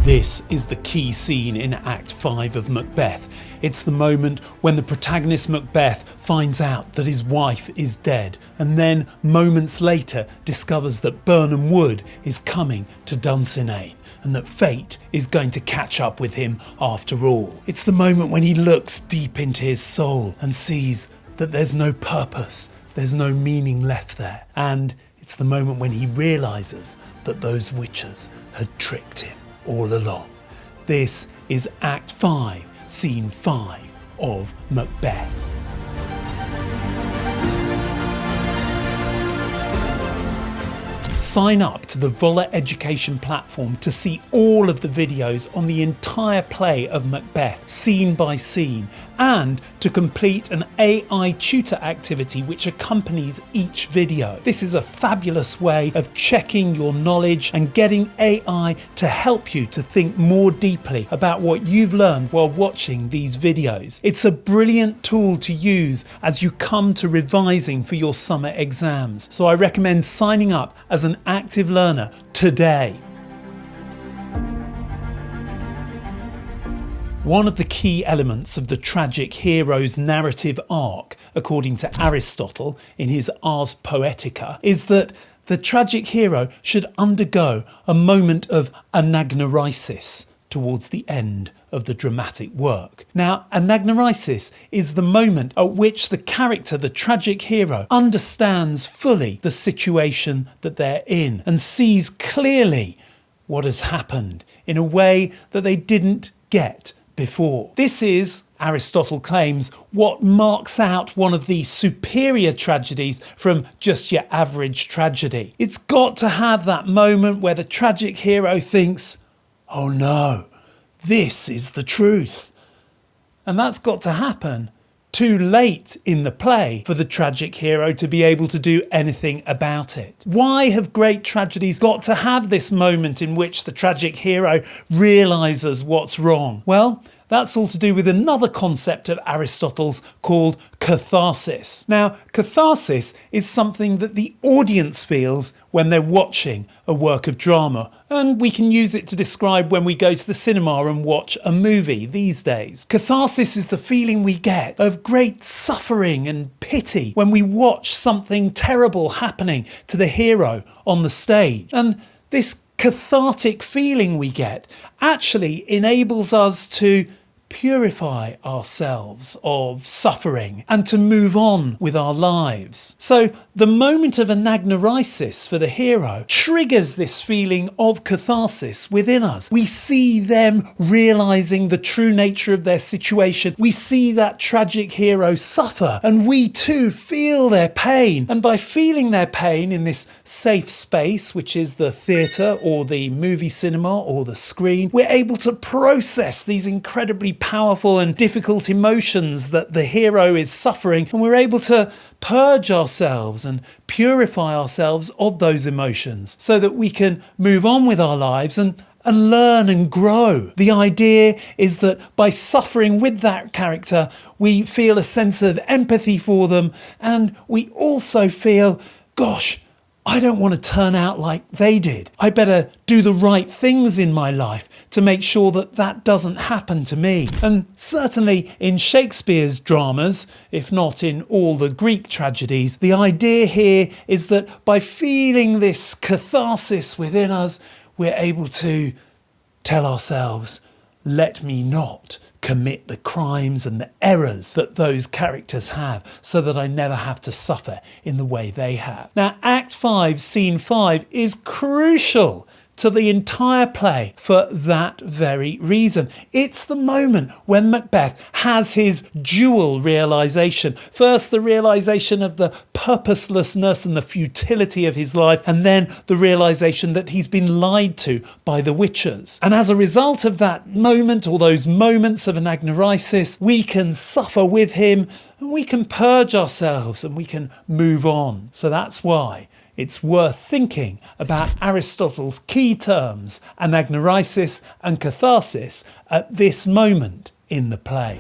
This is the key scene in Act 5 of Macbeth. It's the moment when the protagonist Macbeth finds out that his wife is dead, and then moments later discovers that Birnam Wood is coming to Dunsinane, and that fate is going to catch up with him after all. It's the moment when he looks deep into his soul and sees that there's no purpose, there's no meaning left there. And it's the moment when he realises that those witches had tricked him all along. This is Act 5, Scene 5 of Macbeth. Sign up to the Vola Education platform to see all of the videos on the entire play of Macbeth, scene by scene, and to complete an AI tutor activity which accompanies each video. This is a fabulous way of checking your knowledge and getting AI to help you to think more deeply about what you've learned while watching these videos. It's a brilliant tool to use as you come to revising for your summer exams. So I recommend signing up as an active learner today. One of the key elements of the tragic hero's narrative arc, according to Aristotle in his Ars Poetica, is that the tragic hero should undergo a moment of Anagnorisis towards the end of the dramatic work. Now, Anagnorisis is the moment at which the character, the tragic hero, understands fully the situation that they're in and sees clearly what has happened in a way that they didn't get before. This is, Aristotle claims, what marks out one of the superior tragedies from just your average tragedy. It's got to have that moment where the tragic hero thinks, "Oh no, this is the truth." And that's got to happen too late in the play for the tragic hero to be able to do anything about it. Why have great tragedies got to have this moment in which the tragic hero realises what's wrong? Well, that's all to do with another concept of Aristotle's called catharsis. Now, catharsis is something that the audience feels when they're watching a work of drama, and we can use it to describe when we go to the cinema and watch a movie these days. Catharsis is the feeling we get of great suffering and pity when we watch something terrible happening to the hero on the stage. And this cathartic feeling we get actually enables us to purify ourselves of suffering and to move on with our lives. So the moment of Anagnorisis for the hero triggers this feeling of catharsis within us. We see them realising the true nature of their situation. We see that tragic hero suffer, and we too feel their pain. And by feeling their pain in this safe space, which is the theatre or the movie cinema or the screen, we're able to process these incredibly powerful and difficult emotions that the hero is suffering, and we're able to purge ourselves and purify ourselves of those emotions so that we can move on with our lives and learn and grow. The idea is that by suffering with that character, we feel a sense of empathy for them, and we also feel, gosh, I don't want to turn out like they did. I better do the right things in my life to make sure that that doesn't happen to me. And certainly in Shakespeare's dramas, if not in all the Greek tragedies, the idea here is that by feeling this catharsis within us, we're able to tell ourselves, let me not commit the crimes and the errors that those characters have, so that I never have to suffer in the way they have. Now, Act 5, Scene 5 is crucial to the entire play for that very reason. It's the moment when Macbeth has his dual realisation. First, the realisation of the purposelessness and the futility of his life, and then the realisation that he's been lied to by the witches. And as a result of that moment, or those moments of Anagnorisis, we can suffer with him, and we can purge ourselves, and we can move on. So that's why it's worth thinking about Aristotle's key terms, Anagnorisis and catharsis, at this moment in the play.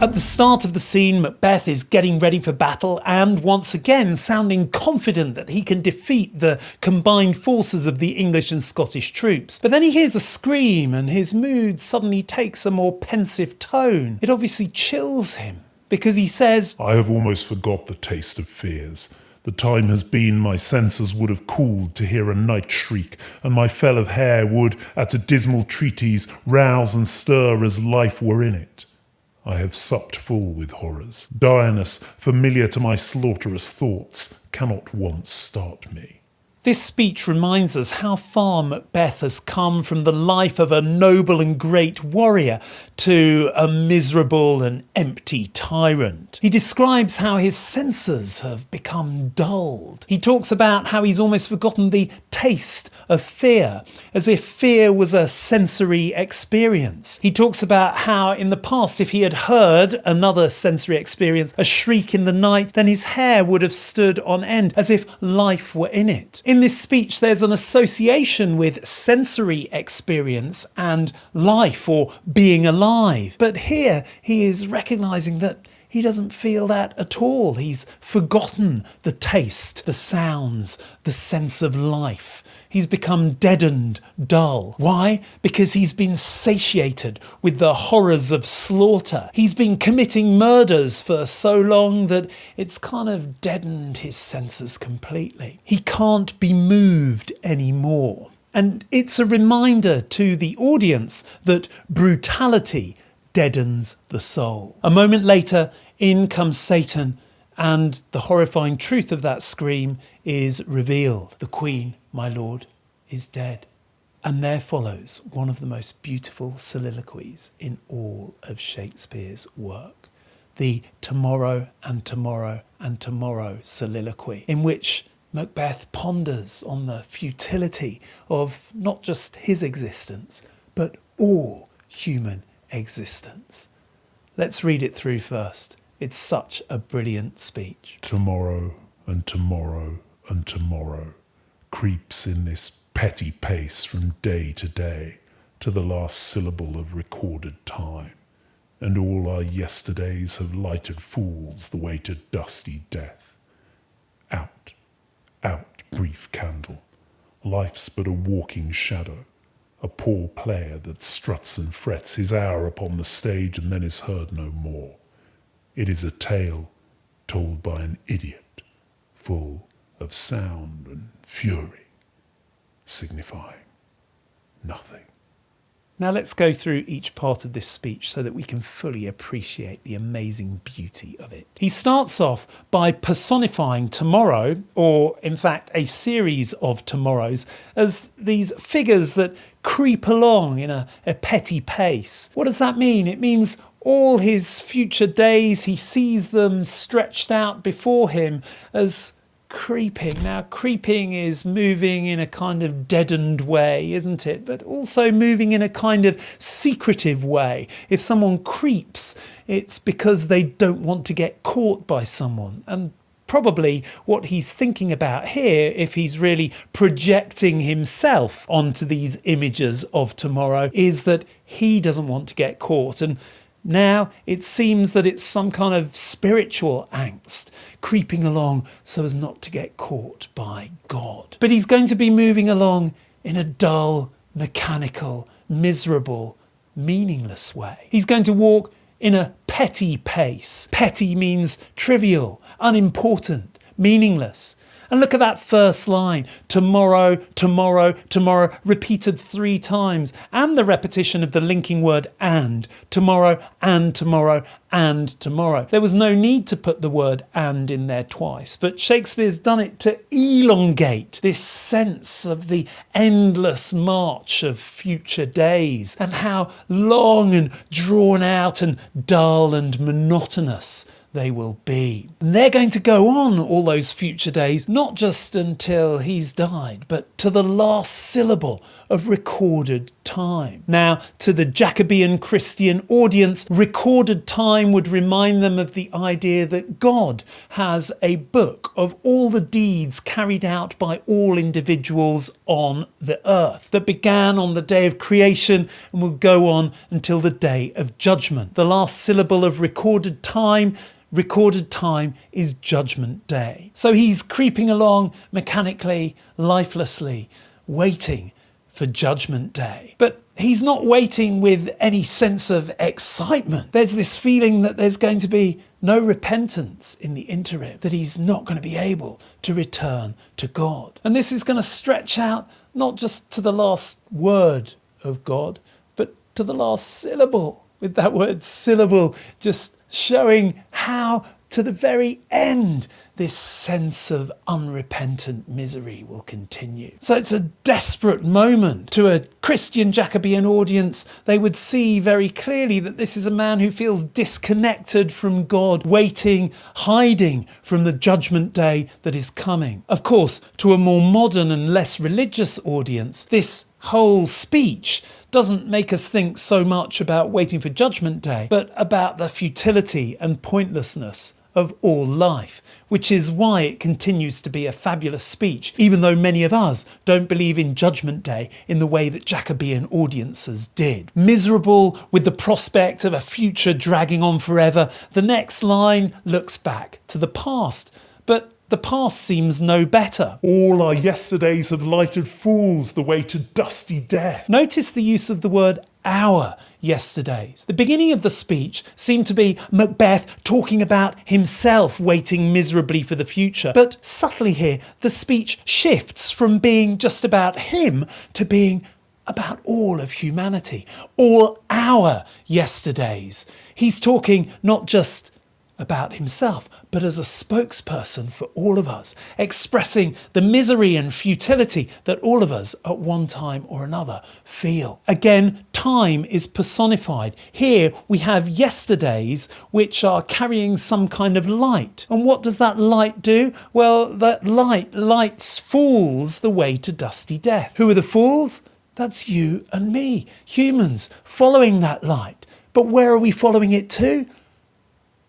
At the start of the scene, Macbeth is getting ready for battle and once again sounding confident that he can defeat the combined forces of the English and Scottish troops. But then he hears a scream and his mood suddenly takes a more pensive tone. It obviously chills him because he says, I have almost forgot the taste of fears. The time has been my senses would have cooled to hear a night shriek, and my fell of hair would, at a dismal treatise, rouse and stir as life were in it. I have supped full with horrors. Direness, familiar to my slaughterous thoughts, cannot once start me. This speech reminds us how far Macbeth has come from the life of a noble and great warrior to a miserable and empty tyrant. He describes how his senses have become dulled. He talks about how he's almost forgotten the taste of fear, as if fear was a sensory experience. He talks about how in the past, if he had heard another sensory experience, a shriek in the night, then his hair would have stood on end, as if life were in it. In this speech, there's an association with sensory experience and life or being alive. But here he is recognising that he doesn't feel that at all. He's forgotten the taste, the sounds, the sense of life. He's become deadened, dull. Why? Because he's been satiated with the horrors of slaughter. He's been committing murders for so long that it's kind of deadened his senses completely. He can't be moved anymore. And it's a reminder to the audience that brutality deadens the soul. A moment later, in comes Satan, and the horrifying truth of that scream is revealed. The Queen, my lord, is dead. And there follows one of the most beautiful soliloquies in all of Shakespeare's work, the tomorrow and tomorrow and tomorrow soliloquy, in which Macbeth ponders on the futility of not just his existence, but all human existence. Let's read it through first. It's such a brilliant speech. Tomorrow and tomorrow and tomorrow creeps in this petty pace from day to day to the last syllable of recorded time, and all our yesterdays have lighted fools the way to dusty death. Out, out, brief candle, life's but a walking shadow, a poor player that struts and frets his hour upon the stage and then is heard no more. It is a tale told by an idiot, full of sound and fury, signifying nothing. Now let's go through each part of this speech so that we can fully appreciate the amazing beauty of it. He starts off by personifying tomorrow, or in fact a series of tomorrows, as these figures that creep along in a petty pace. What does that mean? It means all his future days, he sees them stretched out before him as creeping. Now, creeping is moving in a kind of deadened way, isn't it? But also moving in a kind of secretive way. If someone creeps, it's because they don't want to get caught by someone. And probably what he's thinking about here, if he's really projecting himself onto these images of tomorrow, is that he doesn't want to get caught. And now it seems that it's some kind of spiritual angst creeping along so as not to get caught by God. But he's going to be moving along in a dull, mechanical, miserable, meaningless way. He's going to walk in a petty pace. Petty means trivial, unimportant, meaningless. And look at that first line, tomorrow, tomorrow, tomorrow, repeated 3 times. And the repetition of the linking word and, tomorrow and tomorrow and tomorrow. There was no need to put the word and in there twice, but Shakespeare's done it to elongate this sense of the endless march of future days and how long and drawn out and dull and monotonous they will be. And they're going to go on all those future days, not just until he's died, but to the last syllable of recorded time. Now, to the Jacobean Christian audience, recorded time would remind them of the idea that God has a book of all the deeds carried out by all individuals on the earth that began on the day of creation and will go on until the day of judgment. The last syllable of recorded time is Judgment Day. So he's creeping along mechanically, lifelessly, waiting for Judgment Day. But he's not waiting with any sense of excitement. There's this feeling that there's going to be no repentance in the interim, that he's not going to be able to return to God. And this is going to stretch out not just to the last word of God, but to the last syllable, with that word syllable just showing how to the very end this sense of unrepentant misery will continue. So it's a desperate moment. To a Christian Jacobean audience, they would see very clearly that this is a man who feels disconnected from God, waiting, hiding from the judgment day that is coming. Of course, to a more modern and less religious audience, this whole speech doesn't make us think so much about waiting for Judgment Day, but about the futility and pointlessness of all life, which is why it continues to be a fabulous speech, even though many of us don't believe in Judgment Day in the way that Jacobean audiences did. Miserable with the prospect of a future dragging on forever, the next line looks back to the past, but the past seems no better. All our yesterdays have lighted fools the way to dusty death. Notice the use of the word our yesterdays. The beginning of the speech seemed to be Macbeth talking about himself waiting miserably for the future. But subtly here, the speech shifts from being just about him to being about all of humanity. All our yesterdays. He's talking not just about himself, but as a spokesperson for all of us, expressing the misery and futility that all of us at one time or another feel. Again, time is personified. Here we have yesterdays which are carrying some kind of light. And what does that light do? Well, that light lights fools the way to dusty death. Who are the fools? That's you and me, humans, following that light. But where are we following it to?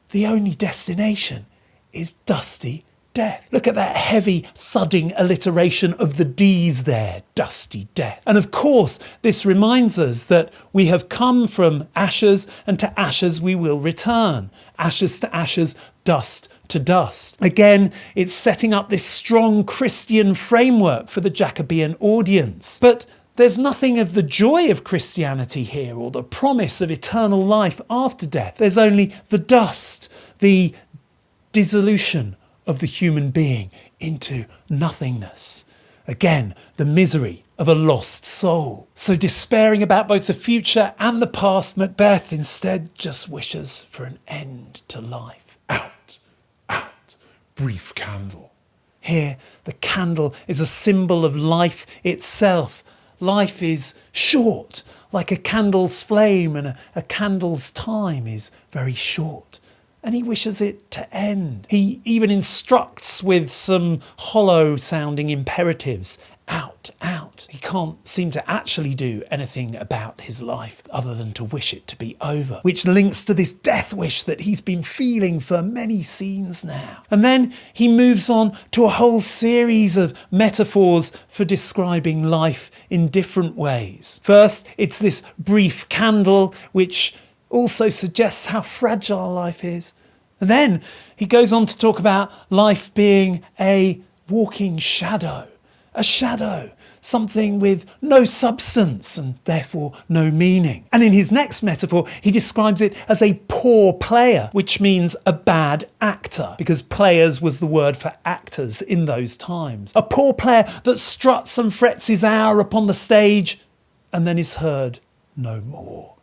The only destination is dusty death. Look at that heavy thudding alliteration of the D's there, dusty death. And of course, this reminds us that we have come from ashes, and to ashes we will return. Ashes to ashes, dust to dust. Again, it's setting up this strong Christian framework for the Jacobean audience. But there's nothing of the joy of Christianity here, or the promise of eternal life after death. There's only the dust, the dissolution of the human being into nothingness. Again, the misery of a lost soul. So despairing about both the future and the past, Macbeth instead just wishes for an end to life. Out, out, brief candle. Here, the candle is a symbol of life itself. Life is short, like a candle's flame, and a candle's time is very short. And he wishes it to end. He even instructs with some hollow sounding imperatives. Out, out. He can't seem to actually do anything about his life other than to wish it to be over, which links to this death wish that he's been feeling for many scenes now. And then he moves on to a whole series of metaphors for describing life in different ways. First, it's this brief candle, which also suggests how fragile life is. And then he goes on to talk about life being a walking shadow. A shadow, something with no substance and therefore no meaning. And in his next metaphor, he describes it as a poor player, which means a bad actor, because players was the word for actors in those times. A poor player that struts and frets his hour upon the stage and then is heard no more.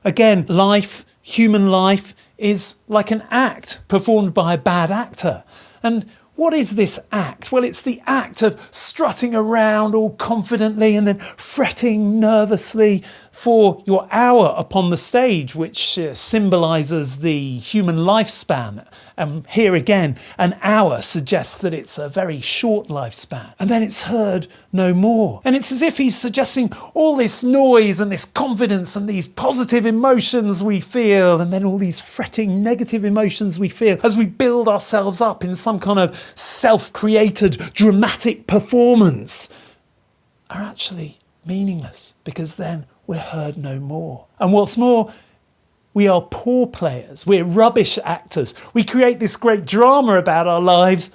Again, life, human life, is like an act performed by a bad actor. And what is this act? Well, it's the act of strutting around all confidently and then fretting nervously for your hour upon the stage, which symbolises the human lifespan. And here again, an hour suggests that it's a very short lifespan. And then it's heard no more. And it's as if he's suggesting all this noise and this confidence and these positive emotions we feel, and then all these fretting negative emotions we feel as we build ourselves up in some kind of self-created dramatic performance, are actually meaningless, because then we're heard no more. And what's more, we are poor players. We're rubbish actors. We create this great drama about our lives,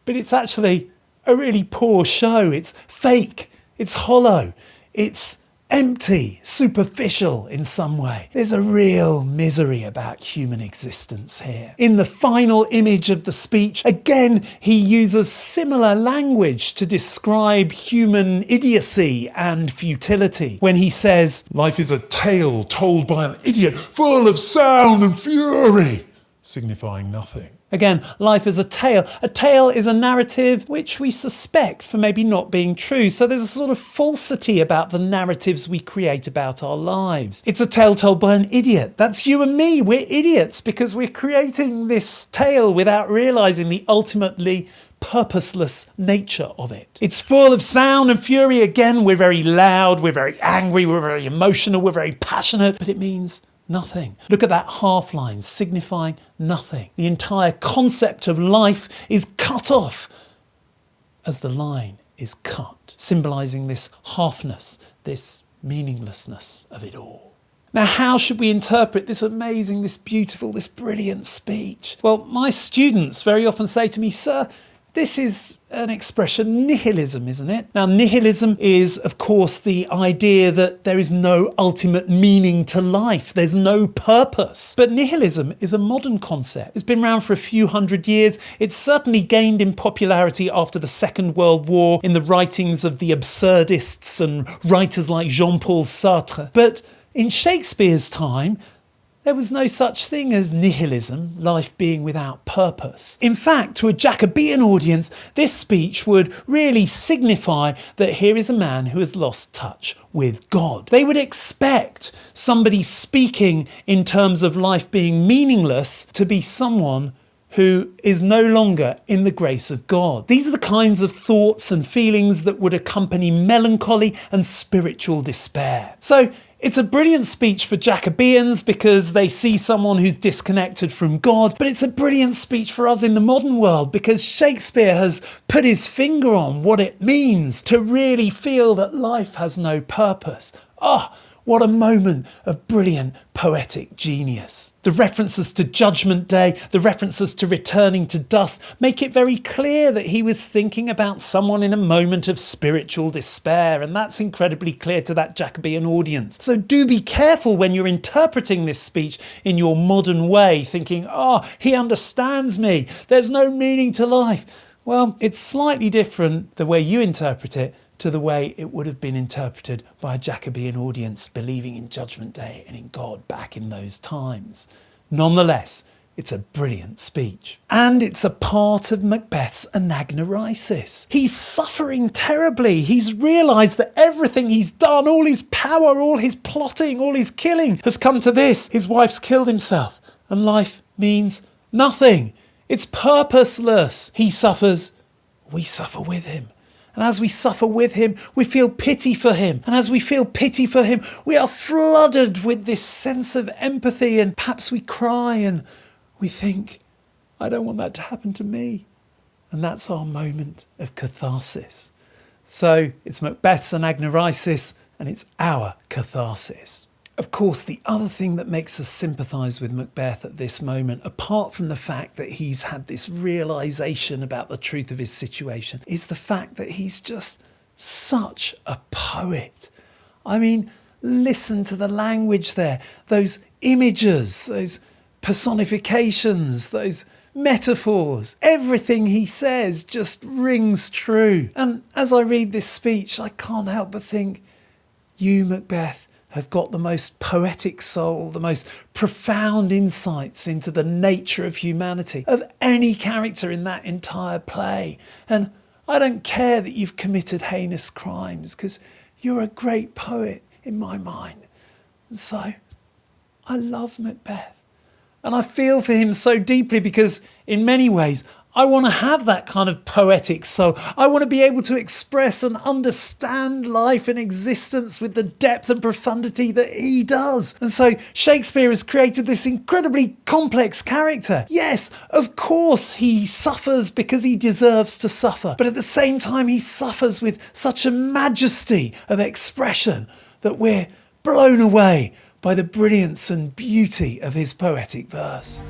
but it's actually a really poor show. It's fake. It's hollow. It's empty, superficial in some way. There's a real misery about human existence here. In the final image of the speech, again, he uses similar language to describe human idiocy and futility when he says, "Life is a tale told by an idiot, full of sound and fury," signifying nothing. Again, life is a tale. A tale is a narrative which we suspect for maybe not being true. So there's a sort of falsity about the narratives we create about our lives. It's a tale told by an idiot. That's you and me. We're idiots because we're creating this tale without realising the ultimately purposeless nature of it. It's full of sound and fury. Again, we're very loud, we're very angry, we're very emotional, we're very passionate, but it means nothing. Look at that half line signifying nothing. The entire concept of life is cut off as the line is cut, symbolising this halfness, this meaninglessness of it all. Now, how should we interpret this amazing, this beautiful, this brilliant speech? Well, my students very often say to me, "Sir, this is an expression, nihilism, isn't it?" Now, nihilism is, of course, the idea that there is no ultimate meaning to life. There's no purpose. But nihilism is a modern concept. It's been around for a few hundred years. It's certainly gained in popularity after the Second World War in the writings of the absurdists and writers like Jean-Paul Sartre. But in Shakespeare's time, there was no such thing as nihilism, life being without purpose. In fact, to a Jacobean audience, this speech would really signify that here is a man who has lost touch with God. They would expect somebody speaking in terms of life being meaningless to be someone who is no longer in the grace of God. These are the kinds of thoughts and feelings that would accompany melancholy and spiritual despair. So, it's a brilliant speech for Jacobeans because they see someone who's disconnected from God, but it's a brilliant speech for us in the modern world because Shakespeare has put his finger on what it means to really feel that life has no purpose. What a moment of brilliant poetic genius. The references to Judgment Day, the references to returning to dust, make it very clear that he was thinking about someone in a moment of spiritual despair, and that's incredibly clear to that Jacobean audience. So do be careful when you're interpreting this speech in your modern way, thinking, he understands me, there's no meaning to life. Well, it's slightly different the way you interpret it to the way it would have been interpreted by a Jacobean audience believing in Judgment Day and in God back in those times. Nonetheless, it's a brilliant speech. And it's a part of Macbeth's Anagnorisis. He's suffering terribly. He's realised that everything he's done, all his power, all his plotting, all his killing, has come to this. His wife's killed himself, and life means nothing. It's purposeless. He suffers, we suffer with him. And as we suffer with him, we feel pity for him. And as we feel pity for him, we are flooded with this sense of empathy, and perhaps we cry and we think, I don't want that to happen to me. And that's our moment of catharsis. So it's Macbeth's Anagnorisis, and it's our catharsis. Of course, the other thing that makes us sympathise with Macbeth at this moment, apart from the fact that he's had this realisation about the truth of his situation, is the fact that he's just such a poet. I mean, listen to the language there, those images, those personifications, those metaphors. Everything he says just rings true. And as I read this speech, I can't help but think, you, Macbeth, have got the most poetic soul, the most profound insights into the nature of humanity of any character in that entire play. And I don't care that you've committed heinous crimes, because you're a great poet. in my mind. And so I love Macbeth. And I feel for him so deeply because in many ways I want to have that kind of poetic soul. I want to be able to express and understand life and existence with the depth and profundity that he does. And so Shakespeare has created this incredibly complex character. Yes, of course he suffers because he deserves to suffer. But at the same time he suffers with such a majesty of expression that we're blown away by the brilliance and beauty of his poetic verse.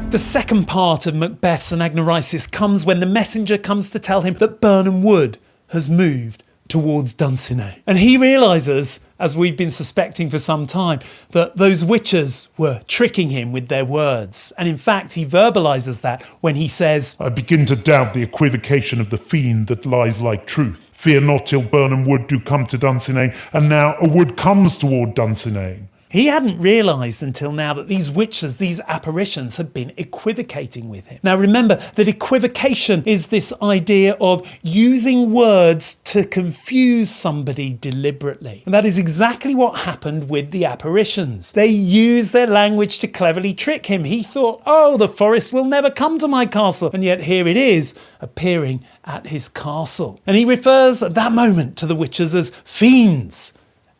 The second part of Macbeth's Anagnorisis comes when the messenger comes to tell him that Birnam Wood has moved towards Dunsinane. And he realises, as we've been suspecting for some time, that those witches were tricking him with their words. And in fact, he verbalises that when he says, I begin to doubt the equivocation of the fiend that lies like truth. Fear not till Birnam Wood do come to Dunsinane, and now a wood comes toward Dunsinane. He hadn't realised until now that these witches, these apparitions, had been equivocating with him. Now remember that equivocation is this idea of using words to confuse somebody deliberately. And that is exactly what happened with the apparitions. They used their language to cleverly trick him. He thought, oh, the forest will never come to my castle. And yet here it is, appearing at his castle. And he refers at that moment to the witches as fiends,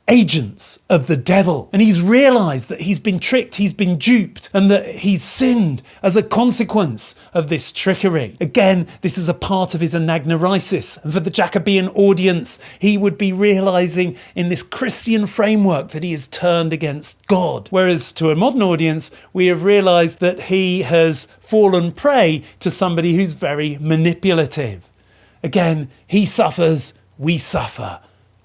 agents of the devil. And he's realised that he's been tricked, he's been duped, and that he's sinned as a consequence of this trickery. Again, this is a part of his Anagnorisis. And for the Jacobean audience, he would be realising in this Christian framework that he has turned against God. Whereas to a modern audience, we have realised that he has fallen prey to somebody who's very manipulative. Again, he suffers, we suffer.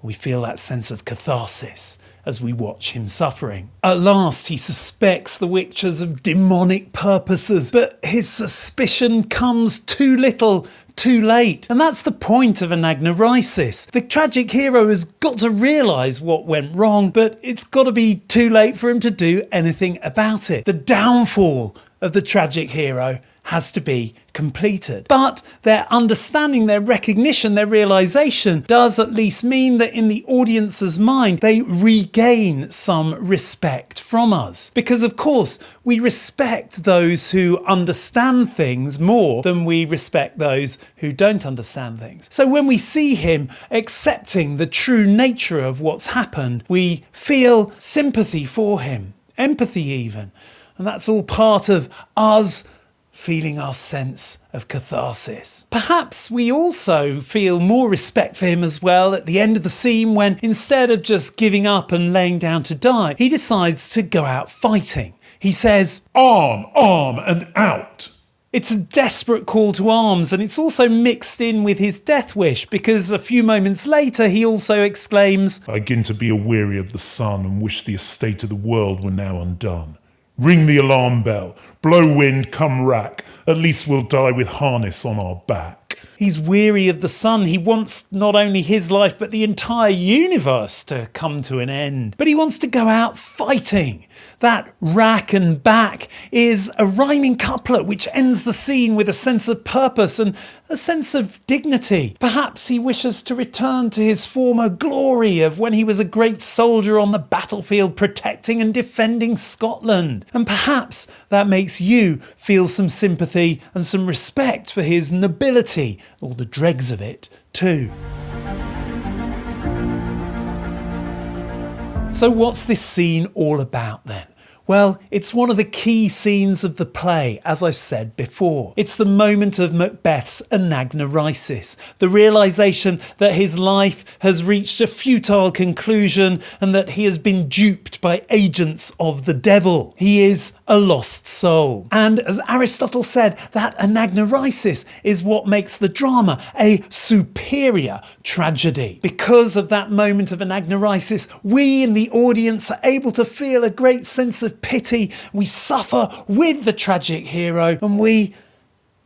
We feel that sense of catharsis as we watch him suffering. At last, he suspects the witches of demonic purposes, but his suspicion comes too little, too late. And that's the point of Anagnorisis. The tragic hero has got to realise what went wrong, but it's got to be too late for him to do anything about it. The downfall of the tragic hero has to be completed. But their understanding, their recognition, their realisation does at least mean that in the audience's mind, they regain some respect from us. Because of course, we respect those who understand things more than we respect those who don't understand things. So when we see him accepting the true nature of what's happened, we feel sympathy for him, empathy even. And that's all part of us feeling our sense of catharsis. Perhaps we also feel more respect for him as well at the end of the scene when, instead of just giving up and laying down to die, he decides to go out fighting. He says, Arm, arm, and out. It's a desperate call to arms, and it's also mixed in with his death wish, because a few moments later he also exclaims, I begin to be aweary of the sun and wish the estate of the world were now undone. Ring the alarm bell, blow wind, come rack, at least we'll die with harness on our back. He's weary of the sun. He wants not only his life, but the entire universe to come to an end. But he wants to go out fighting. That rack and back is a rhyming couplet which ends the scene with a sense of purpose and a sense of dignity. Perhaps he wishes to return to his former glory of when he was a great soldier on the battlefield protecting and defending Scotland. And perhaps that makes you feel some sympathy and some respect for his nobility, or the dregs of it too. So what's this scene all about then? Well, it's one of the key scenes of the play, as I've said before. It's the moment of Macbeth's Anagnorisis, the realisation that his life has reached a futile conclusion and that he has been duped by agents of the devil. He is a lost soul. And as Aristotle said, that Anagnorisis is what makes the drama a superior tragedy. Because of that moment of Anagnorisis, we in the audience are able to feel a great sense of pity. We suffer with the tragic hero and we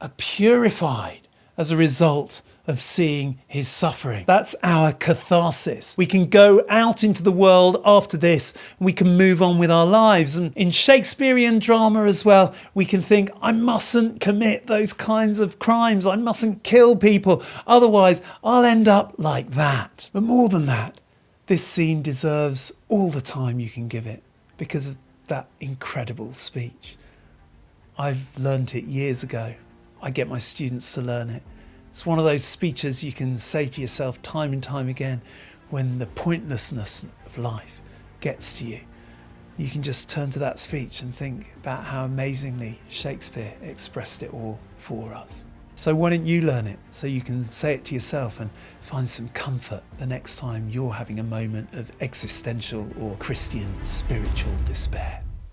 are purified as a result of seeing his suffering. That's our catharsis. We can go out into the world after this, and we can move on with our lives. And in Shakespearean drama as well, we can think, I mustn't commit those kinds of crimes. I mustn't kill people. Otherwise, I'll end up like that. But more than that, this scene deserves all the time you can give it because of that incredible speech. I've learnt it years ago. I get my students to learn it. It's one of those speeches you can say to yourself time and time again when the pointlessness of life gets to you. You can just turn to that speech and think about how amazingly Shakespeare expressed it all for us. So why don't you learn it so you can say it to yourself and find some comfort the next time you're having a moment of existential or Christian spiritual despair.